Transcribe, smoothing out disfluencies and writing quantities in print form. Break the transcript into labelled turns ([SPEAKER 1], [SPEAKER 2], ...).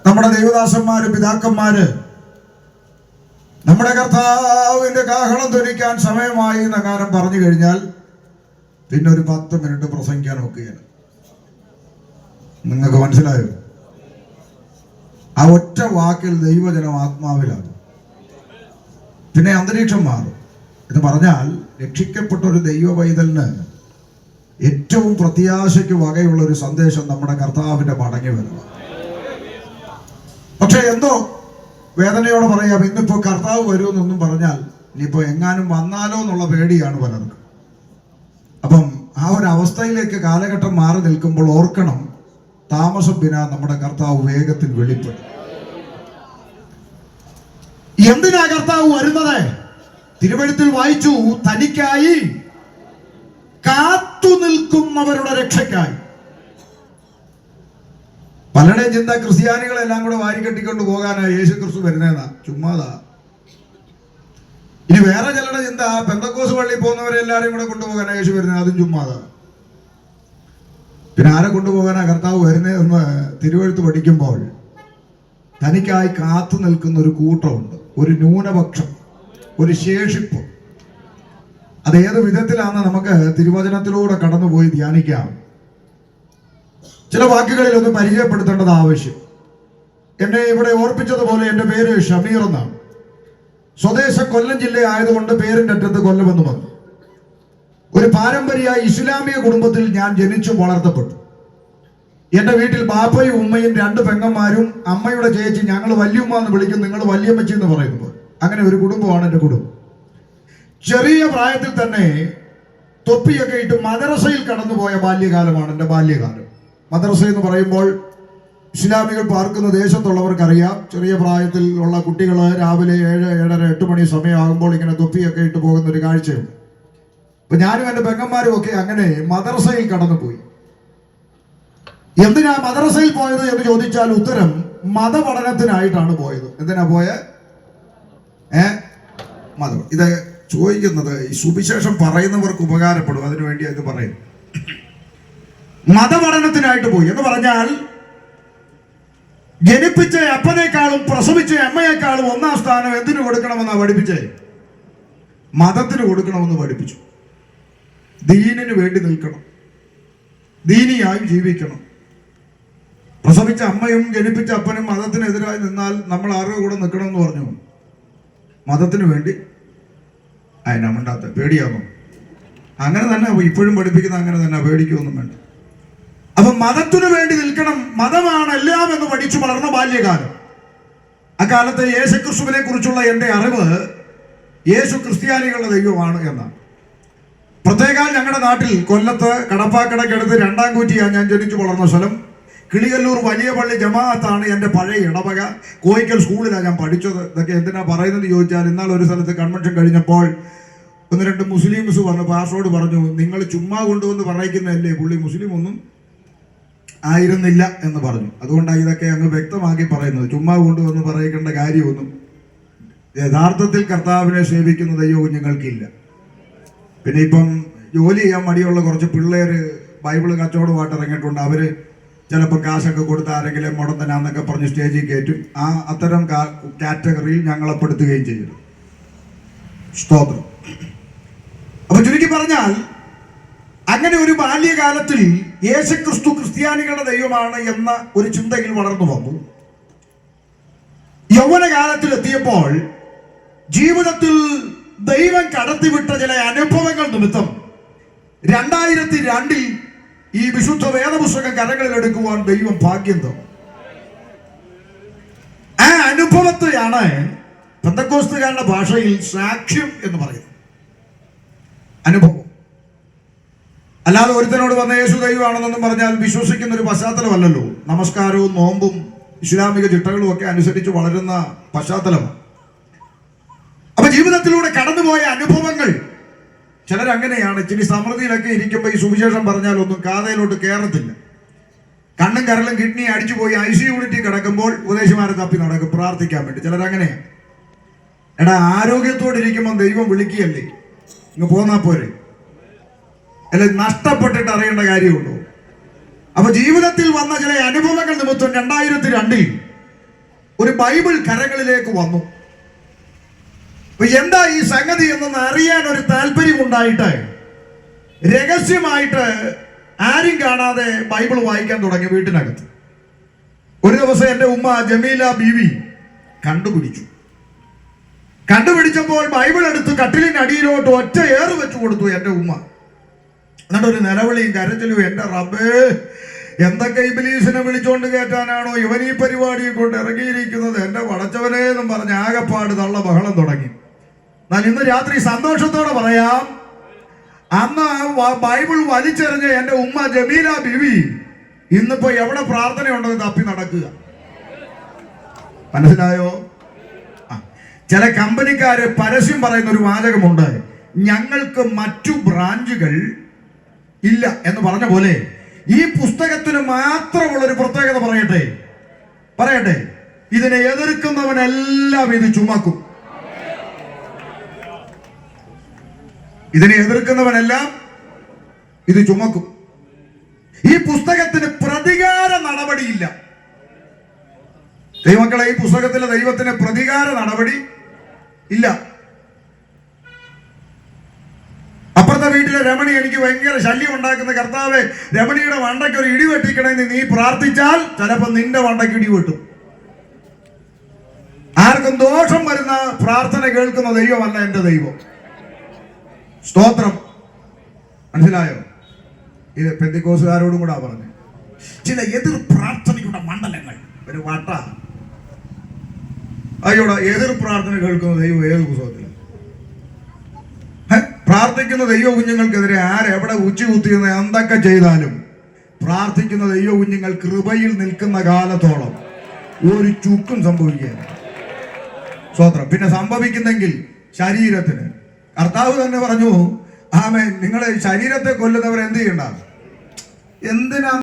[SPEAKER 1] നമ്മുടെ ദൈവദാസന്മാര്, പിതാക്കന്മാര് നമ്മുടെ കർത്താവിന്റെ കാഹളം ധ്വനിക്കാൻ സമയമായി എന്നകാരം പറഞ്ഞു കഴിഞ്ഞാൽ പിന്നെ ഒരു 10 മിനിറ്റ് പ്രസംഗിക്കാൻ നോക്കുകയാണ്. നിങ്ങൾക്ക് മനസ്സിലായോ? ആ ഒറ്റ വാക്കിൽ ദൈവജനം ആത്മാവിലാണ്, പിന്നെ അന്തരീക്ഷം മാറും. എന്ന് പറഞ്ഞാൽ രക്ഷിക്കപ്പെട്ട ഒരു ദൈവ പൈതലിന് ഏറ്റവും പ്രത്യാശയ്ക്ക് വകയുള്ള ഒരു സന്ദേശം നമ്മുടെ കർത്താവിന്റെ മടങ്ങി വരണം. പക്ഷെ എന്തോ വേദനയോടെ പറയാം, ഇന്നിപ്പോ കർത്താവ് വരുമെന്നൊന്നും പറഞ്ഞാൽ ഇനിയിപ്പോ എങ്ങാനും വന്നാലോ എന്നുള്ള പേടിയാണ് പലർക്കും. അപ്പം ആ ഒരു അവസ്ഥയിലേക്ക് കാലഘട്ടം മാറി നിൽക്കുമ്പോൾ ഓർക്കണം, താമസം വിനാ നമ്മുടെ കർത്താവ് വേഗത്തിൽ വെളിപ്പെടും. എന്തിനാ കർത്താവ് വരുന്നത്? തിരുവെഴുത്തിൽ വായിച്ചു, തനിക്കായി കാത്തു നിൽക്കുന്നവരുടെ രക്ഷയ്ക്കായി. പലരുടെയും ചിന്ത ക്രിസ്ത്യാനികളെല്ലാം കൂടെ വാരിക്കെട്ടിക്കൊണ്ട് പോകാനാ യേശു ക്രിസ്തു വരുന്നേന്നാ. ചുമ്മാതാ. ഇനി വേറെ ചിലരുടെ ചിന്ത പെന്തക്കോസ് പള്ളിയിൽ പോകുന്നവരെ എല്ലാവരെയും കൂടെ കൊണ്ടുപോകാനാ യേശു വരുന്നത്. അതും ചുമ്മാതാ. പിന്നെ ആരെ കൊണ്ടുപോകാനാ കർത്താവ് വരുന്നതെന്ന് തിരുവെഴുത്ത് പഠിക്കുമ്പോൾ തനിക്കായി കാത്തു നിൽക്കുന്ന ഒരു കൂട്ടമുണ്ട്, ഒരു ന്യൂനപക്ഷം, ഒരു ശേഷിപ്പ്. അതേത് വിധത്തിലാണെന്ന് നമുക്ക് തിരുവചനത്തിലൂടെ കടന്നുപോയി ധ്യാനിക്കാം. ചില വാക്കുകളിൽ ഒന്ന് പരിചയപ്പെടുത്തേണ്ടത് ആവശ്യം. എന്നെ ഇവിടെ ഓർപ്പിച്ചതുപോലെ എൻ്റെ പേര് ഷമീർ എന്നാണ്. സ്വദേശം കൊല്ലം ജില്ല ആയതുകൊണ്ട് പേരിൻ്റെ അറ്റത്ത് കൊല്ലമെന്ന് വന്നു. ഒരു പാരമ്പര്യ ഇസ്ലാമിക കുടുംബത്തിൽ ഞാൻ ജനിച്ചു വളർത്തപ്പെട്ടു. എൻ്റെ വീട്ടിൽ ബാപ്പയും ഉമ്മയും 2 പെങ്ങന്മാരും, അമ്മയുടെ ചേച്ചി, ഞങ്ങൾ വല്യമ്മ എന്ന് വിളിക്കും, നിങ്ങൾ വല്യമ്മച്ചി എന്ന് പറയുമ്പോൾ. അങ്ങനെ ഒരു കുടുംബമാണ് എൻ്റെ കുടുംബം. ചെറിയ പ്രായത്തിൽ തന്നെ തൊപ്പിയൊക്കെ ഇട്ട് മദ്രസയിൽ കടന്നുപോയ ബാല്യകാലമാണ് എൻ്റെ ബാല്യകാലം. മദ്രസ എന്ന് പറയുമ്പോൾ ഇസ്ലാമികൾ പാർക്കുന്ന ദേശത്തുള്ളവർക്കറിയാം, ചെറിയ പ്രായത്തിൽ ഉള്ള കുട്ടികൾ രാവിലെ 7, 7:30, 8 മണി സമയമാകുമ്പോൾ ഇങ്ങനെ തൊപ്പിയൊക്കെ ഇട്ട് പോകുന്ന ഒരു കാഴ്ചയുണ്ട്. അപ്പൊ ഞാനും എൻ്റെ പെങ്ങന്മാരും ഒക്കെ അങ്ങനെ മദ്രസയിൽ കടന്നുപോയി. എന്തിനാ മദ്രസയിൽ പോയത് എന്ന് ചോദിച്ചാൽ ഉത്തരം മതപഠനത്തിനായിട്ടാണ് പോയത്. എന്തിനാ പോയത്? മതം. ഇത് ചോദിക്കുന്നത് ഈ സുവിശേഷം പറയുന്നവർക്ക് ഉപകാരപ്പെടും, അതിനുവേണ്ടി അത് പറയും. മതപഠനത്തിനായിട്ട് പോയി എന്ന് പറഞ്ഞാൽ ജനിപ്പിച്ച അപ്പനേക്കാളും പ്രസവിച്ച അമ്മയേക്കാളും 1-ാം സ്ഥാനം എന്തിനു കൊടുക്കണമെന്നാ പഠിപ്പിച്ചേ? മതത്തിന് കൊടുക്കണമെന്ന് പഠിപ്പിച്ചു. ദീനിന് വേണ്ടി നിൽക്കണം, ദീനിയായി ജീവിക്കണം. പ്രസവിച്ച അമ്മയും ജനിപ്പിച്ച അപ്പനും മതത്തിനെതിരായി നിന്നാൽ നമ്മൾ ആരുടെ കൂടെ നിൽക്കണമെന്ന് പറഞ്ഞു? മതത്തിന് വേണ്ടി. അതിനമണ്ടാത്ത പേടിയാണോ? അങ്ങനെ തന്നെ ഇപ്പോഴും പഠിപ്പിക്കുന്ന, അങ്ങനെ തന്നെ, പേടിക്കൊന്നും വേണ്ട. അപ്പൊ മതത്തിനു വേണ്ടി നിൽക്കണം, മതമാണ് എല്ലാം എന്ന് പഠിച്ചു വളർന്ന ബാല്യകാലം. അക്കാലത്ത് യേശുക്രിസ്തുവിനെ കുറിച്ചുള്ള എൻ്റെ അറിവ് യേശു ക്രിസ്ത്യാനികളുടെ ദൈവമാണ് എന്നാണ്. പ്രത്യേകം ഞങ്ങളുടെ നാട്ടിൽ കൊല്ലത്ത് കടപ്പാക്കടക്കടുത്ത് 2-ാം കൂറ്റിയാണ് ഞാൻ ജനിച്ചു വളർന്ന സ്ഥലം. കിളികല്ലൂർ വലിയ പള്ളി ജമാഅത്താണ് എൻ്റെ പഴയ ഇടവക. കോയിക്കൽ സ്കൂളിലാണ് ഞാൻ പഠിച്ചത്. ഇതൊക്കെ എന്തിനാ പറയുന്നത് ചോദിച്ചാൽ, എന്നാൽ ഒരു സ്ഥലത്ത് കൺവെൻഷൻ കഴിഞ്ഞപ്പോൾ 1-2 മുസ്ലിംസ് വന്ന് പാസ്റ്ററോട് പറഞ്ഞു, നിങ്ങൾ ചുമ്മാ കൊണ്ടുവന്ന് പറയിക്കുന്നതല്ലേ, പുള്ളി മുസ്ലിം ഒന്നും ആയിരുന്നില്ല എന്ന് പറഞ്ഞു. അതുകൊണ്ടാണ് ഇതൊക്കെ അങ്ങ് വ്യക്തമാക്കി പറയുന്നത്. ചുമ്മാ കൊണ്ടുവന്ന് പറയിക്കേണ്ട കാര്യമൊന്നും യഥാർത്ഥത്തിൽ കർത്താവിനെ സേവിക്കുന്ന ദൈവ കുഞ്ഞുങ്ങൾക്കില്ല. പിന്നെ ഇപ്പം ജോലി ചെയ്യാൻ മടിയുള്ള കുറച്ച് പിള്ളേർ ബൈബിള് കച്ചവടമായിട്ട് ഇറങ്ങിയിട്ടുണ്ട്. അവര് ചിലപ്പോൾ കാശൊക്കെ കൊടുത്ത് ആരെങ്കിലും മുടന്തനാന്നൊക്കെ പറഞ്ഞ് സ്റ്റേജിൽ കയറ്റും. അത്തരം കാറ്റഗറിയിൽ ഞങ്ങളെ പെടുത്തുകയും ചെയ്യും. സ്തോത്രം. അപ്പൊ ചുരുക്കി പറഞ്ഞാൽ അങ്ങനെ ഒരു ബാല്യകാലത്തിൽ യേശുക്രിസ്തു ക്രിസ്ത്യാനികളുടെ ദൈവമാണ് എന്ന ഒരു ചിന്തയിൽ വളർന്നു വന്നു. യൗവനകാലത്തിൽ എത്തിയപ്പോൾ ജീവിതത്തിൽ ദൈവം കടത്തിവിട്ട ചില അനുഭവങ്ങൾ നിമിത്തം 2002 ഈ വിശുദ്ധ വേദപുസ്തകം കരങ്ങളിൽ എടുക്കുവാൻ ദൈവം ഭാഗ്യം തന്നു. ആ അനുഭവത്തെയാണ് പെന്തക്കോസ്തുകാരുടെ ഭാഷയിൽ സാക്ഷ്യം എന്ന് പറയുന്നത്. അനുഭവം. അല്ലാതെ ഒരുത്തനോട് വന്ന യേശു ദൈവമാണെന്നൊന്നും പറഞ്ഞാൽ വിശ്വസിക്കുന്ന ഒരു പശ്ചാത്തലമല്ലല്ലോ. നമസ്കാരവും നോമ്പും ഇസ്ലാമിക ചിട്ടകളും ഒക്കെ അനുസരിച്ച് വളരുന്ന പശ്ചാത്തലമാണ്. അപ്പൊ ജീവിതത്തിലൂടെ കടന്നുപോയ അനുഭവങ്ങൾ ചിലരങ്ങനെയാണ്. ഇച്ചിരി സമൃദ്ധിയിലൊക്കെ ഇരിക്കുമ്പോൾ ഈ സുവിശേഷം പറഞ്ഞാൽ ഒന്നും കാതയിലോട്ട് കയറത്തില്ല. കണ്ണും കരളും കിഡ്നി അടിച്ചു പോയി IC യൂണിറ്റിൽ കിടക്കുമ്പോൾ ഉപദേശിമാരെ തപ്പി നടക്കും പ്രാർത്ഥിക്കാൻ വേണ്ടി. ചിലരങ്ങനെയാണ്. എടാ, ആരോഗ്യത്തോടെ ഇരിക്കുമ്പോൾ ദൈവം വിളിക്കുകയല്ലേ, ഇങ്ങ് പോന്നാ പോരെ, അല്ലെ? നഷ്ടപ്പെട്ടിട്ട് അറിയേണ്ട കാര്യമുള്ളൂ. അപ്പൊ ജീവിതത്തിൽ വന്ന ചില അനുഭവങ്ങൾ നിമിത്തം 2002 ഒരു ബൈബിൾ കരങ്ങളിലേക്ക് വന്നു. അപ്പൊ എന്താ ഈ സംഗതി എന്നൊന്ന് അറിയാൻ ഒരു താല്പര്യമുണ്ടായിട്ട് രഹസ്യമായിട്ട് ആരും കാണാതെ ബൈബിൾ വായിക്കാൻ തുടങ്ങി വീട്ടിനകത്ത്. ഒരു ദിവസം എൻ്റെ ഉമ്മ ജമീല ബീവി കണ്ടുപിടിച്ചപ്പോൾ ബൈബിൾ എടുത്ത് കട്ടിലിന്റെ അടിയിലോട്ട് ഒറ്റ ഏറ് വെച്ചു കൊടുത്തു എൻ്റെ ഉമ്മ. എന്നിട്ട് ഒരു നിലവിളിയും കരച്ചിലും, എൻ്റെ റബ്ബേ, എന്തൊക്കെ ഇബ്ലീസിനെ വിളിച്ചോണ്ട് കയറ്റാനാണോ ഇവൻ ഈ പരിപാടിയെ കൊണ്ട് ഇറങ്ങിയിരിക്കുന്നത്, എൻ്റെ പടച്ചവനെ എന്നും പറഞ്ഞ് ആകപ്പാട് തള്ള ബഹളം തുടങ്ങി. എന്നാൽ ഇന്ന് രാത്രി സന്തോഷത്തോടെ പറയാം, അന്ന് ബൈബിൾ വലിച്ചെറിഞ്ഞ എൻ്റെ ഉമ്മ ജമീല ബീവി ഇന്നിപ്പോ എവിടെ പ്രാർത്ഥനയുണ്ടെന്ന് തപ്പി നടക്കുക. മനസ്സിലായോ? ചില കമ്പനിക്കാര് പരസ്യം പറയുന്ന ഒരു വാചകമുണ്ട്, ഞങ്ങൾക്ക് മറ്റു ബ്രാഞ്ചുകൾ ഇല്ല എന്ന് പറഞ്ഞ പോലെ ഈ പുസ്തകത്തിന് മാത്രമുള്ള ഒരു പ്രത്യേകത പറയട്ടെ, ഇതിനെ എതിർക്കുന്നവനെല്ലാം ഇത് ചുമക്കും. ഇതിനെ എതിർക്കുന്നവനെല്ലാം ഇത് ചുമക്കും. ഈ പുസ്തകത്തിന് പ്രതികാര നടപടിയില്ല. ദൈവമക്കളെ, ഈ പുസ്തകത്തിലെ ദൈവത്തിന് പ്രതികാര നടപടി ഇല്ല. അപ്പുറത്തെ വീട്ടിലെ രമണി എനിക്ക് ഭയങ്കര ശല്യം ഉണ്ടാക്കുന്ന കർത്താവെ, രമണിയുടെ വണ്ടയ്ക്ക് ഒരു ഇടി വെട്ടിക്കണമെന്ന് നീ പ്രാർത്ഥിച്ചാൽ ചിലപ്പോൾ നിന്റെ വണ്ടയ്ക്ക് ഇടി വെട്ടും. ആർക്കും ദോഷം വരുന്ന പ്രാർത്ഥന കേൾക്കുന്ന ദൈവമല്ല എൻ്റെ ദൈവം. സ്തോത്രം. മനസ്സിലായോ? ഇത് പെന്തിക്കോസുകാരോടും കൂടെ പറഞ്ഞു. ചില എതിർ പ്രാർത്ഥനയുടെ മണ്ഡലങ്ങൾ ഒരു വട്ട അയ്യോടാ, എതിർ പ്രാർത്ഥന കേൾക്കുന്ന ദൈവം ഏത് പുസ്തകത്തിൽ? പ്രാർത്ഥിക്കുന്ന ദൈവ കുഞ്ഞുങ്ങൾക്കെതിരെ ആരെവിടെ ഉച്ചകുത്തിയെന്ന് എന്തൊക്കെ ചെയ്താലും പ്രാർത്ഥിക്കുന്ന ദൈവ കുഞ്ഞുങ്ങൾ കൃപയിൽ നിൽക്കുന്ന കാലത്തോളം ഒരു ചുക്കും സംഭവിക്കുകയില്ല. സ്തോത്രം. പിന്നെ സംഭവിക്കുന്നെങ്കിൽ ശരീരത്തിന്, കർത്താവ് തന്നെ പറഞ്ഞു, ആമേൻ, നിങ്ങളെ ശരീരത്തെ കൊല്ലുന്നവർ എന്ത് ചെയ്യണ്ട, എന്തിനാ